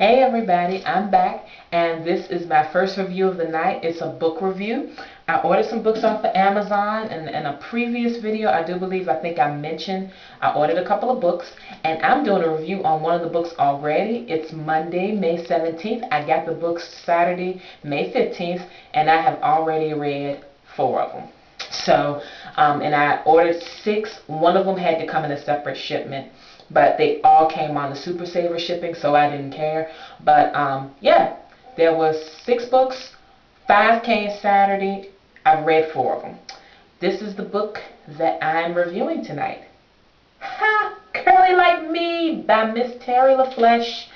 Hey everybody, I'm back and this is my first review of the night. It's a book review. I ordered some books off of Amazon and in a previous video I think I mentioned I ordered a couple of books and I'm doing a review on one of the books already. It's Monday, May 17th. I got the books Saturday, May 15th and I have already read 4 of them. So, and I ordered 6. One of them had to come in a separate shipment, but they all came on the Super Saver shipping, so I didn't care. But yeah, there was 6 books. 5 came Saturday. I've read 4 of them. This is the book that I'm reviewing tonight. Ha! Curly Like Me by Miss Terry LaFleche.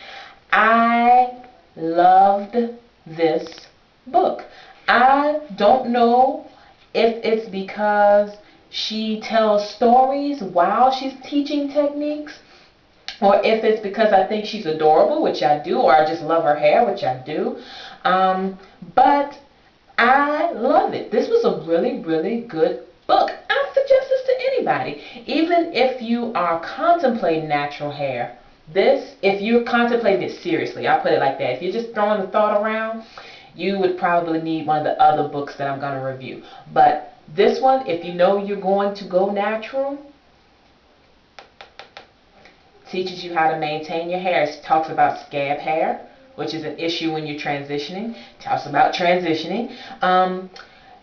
I loved this book. I don't know if it's because she tells stories while she's teaching techniques, or if it's because I think she's adorable, which I do, or I just love her hair, which I do. But I love it. This was a really, really good book. I suggest this to anybody. Even if you are contemplating natural hair, if you're contemplating it seriously, I'll put it like that. If you're just throwing the thought around, you would probably need one of the other books that I'm going to review. But this one, if you know you're going to go natural, teaches you how to maintain your hair. It talks about scab hair, which is an issue when you're transitioning. Talks about transitioning.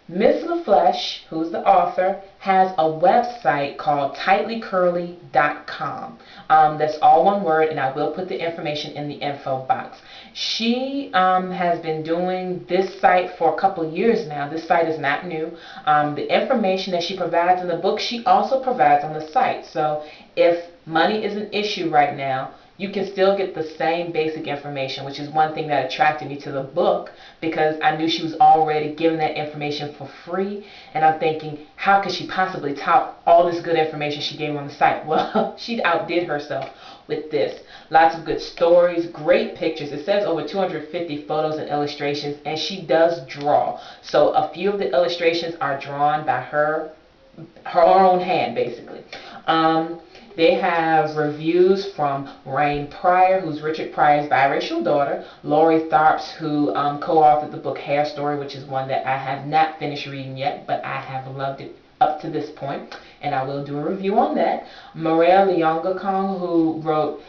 Miss LaFleche, who's the author, has a website called tightlycurly.com. That's all one word, and I will put the information in the info box. She has been doing this site for a couple years now. This site is not new. The information that she provides in the book, she also provides on the site. So if money is an issue right now, you can still get the same basic information, which is one thing that attracted me to the book, because I knew she was already giving that information for free, and I'm thinking, how could she possibly top all this good information she gave on the site? Well, she outdid herself with this. Lots of good stories, great pictures. It says over 250 photos and illustrations, and she does draw. So a few of the illustrations are drawn by her own hand, basically. They have reviews from Rain Pryor, who's Richard Pryor's biracial daughter, Lori Tharps, who co-authored the book Hair Story, which is one that I have not finished reading yet, but I have loved it up to this point, and I will do a review on that. Maria Leongakong, who wrote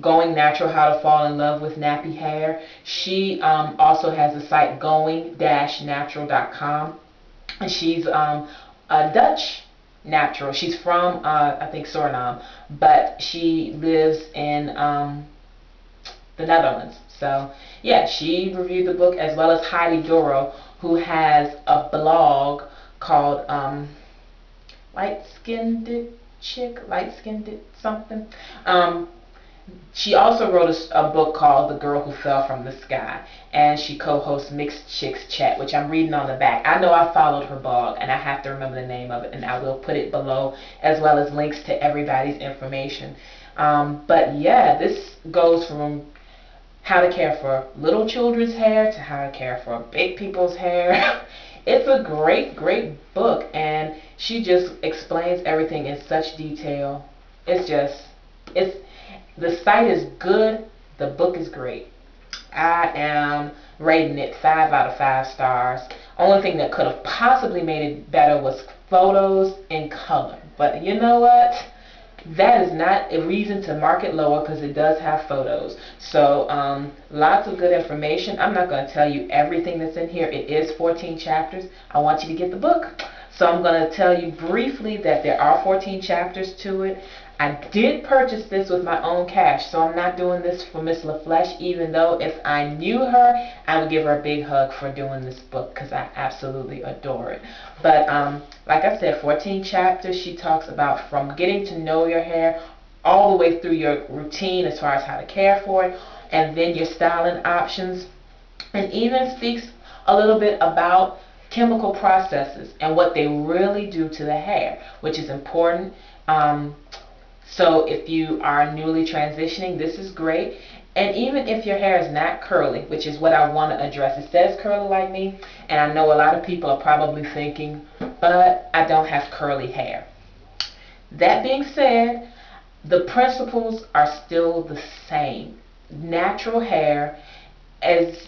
Going Natural, How to Fall in Love with Nappy Hair. She also has the site going-natural.com, and she's a Dutch natural. She's from I think Suriname, but she lives in the Netherlands. So yeah, she reviewed the book, as well as Heidi Duro, who has a blog called Light Skinned something. She also wrote a book called The Girl Who Fell from the Sky, and she co-hosts Mixed Chicks Chat, which I'm reading on the back. I know I followed her blog, and I have to remember the name of it, and I will put it below, as well as links to everybody's information. But yeah, this goes from how to care for little children's hair to how to care for big people's hair. It's a great, great book, and she just explains everything in such detail. The site is good. The book is great. I am rating it 5 out of 5 stars. Only thing that could have possibly made it better was photos and color. But you know what? That is not a reason to mark it lower, because it does have photos. So lots of good information. I'm not going to tell you everything that's in here. It is 14 chapters. I want you to get the book. So I'm going to tell you briefly that there are 14 chapters to it. I did purchase this with my own cash, so I'm not doing this for Miss LaFleche, even though if I knew her, I would give her a big hug for doing this book, because I absolutely adore it. But like I said, 14 chapters. She talks about from getting to know your hair all the way through your routine as far as how to care for it, and then your styling options, and even speaks a little bit about chemical processes and what they really do to the hair, which is important. So if you are newly transitioning, this is great. And even if your hair is not curly, which is what I want to address, it says curly like me, and I know a lot of people are probably thinking, but I don't have curly hair. That being said, the principles are still the same. natural hair, as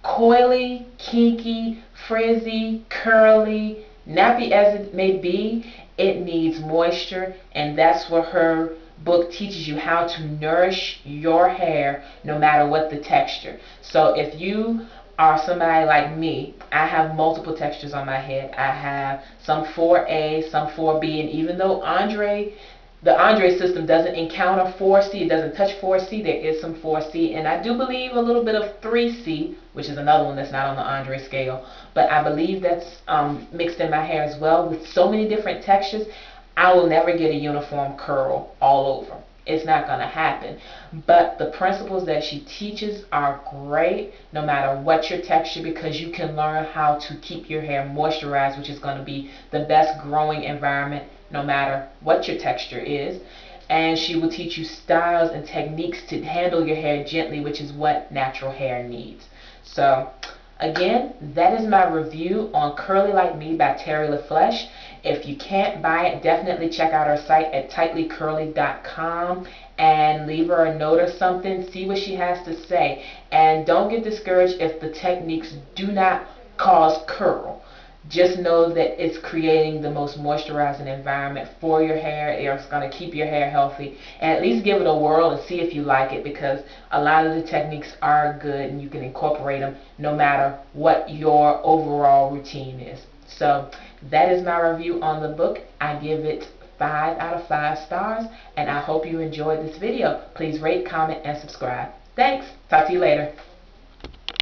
coily, kinky, frizzy, curly, nappy as it may be, it needs moisture, and that's where her book teaches you how to nourish your hair no matter what the texture. So if you are somebody like me, I have multiple textures on my head. I have some 4A, some 4B, and even though the Andre system doesn't encounter 4C, it doesn't touch 4C, there is some 4C, and I do believe a little bit of 3C, which is another one that's not on the Andre scale, but I believe that's mixed in my hair as well. With so many different textures, I will never get a uniform curl all over. It's not going to happen. But the principles that she teaches are great no matter what your texture, because you can learn how to keep your hair moisturized, which is going to be the best growing environment no matter what your texture is. And she will teach you styles and techniques to handle your hair gently, which is what natural hair needs. So again, that is my review on Curly Like Me by Terry LaFleche. If you can't buy it, definitely check out her site at tightlycurly.com and leave her a note or something. See what she has to say. And don't get discouraged if the techniques do not cause curl. Just know that it's creating the most moisturizing environment for your hair. It's going to keep your hair healthy. And at least give it a whirl and see if you like it, because a lot of the techniques are good and you can incorporate them no matter what your overall routine is. So that is my review on the book. I give it 5 out of 5 stars, and I hope you enjoyed this video. Please rate, comment, and subscribe. Thanks. Talk to you later.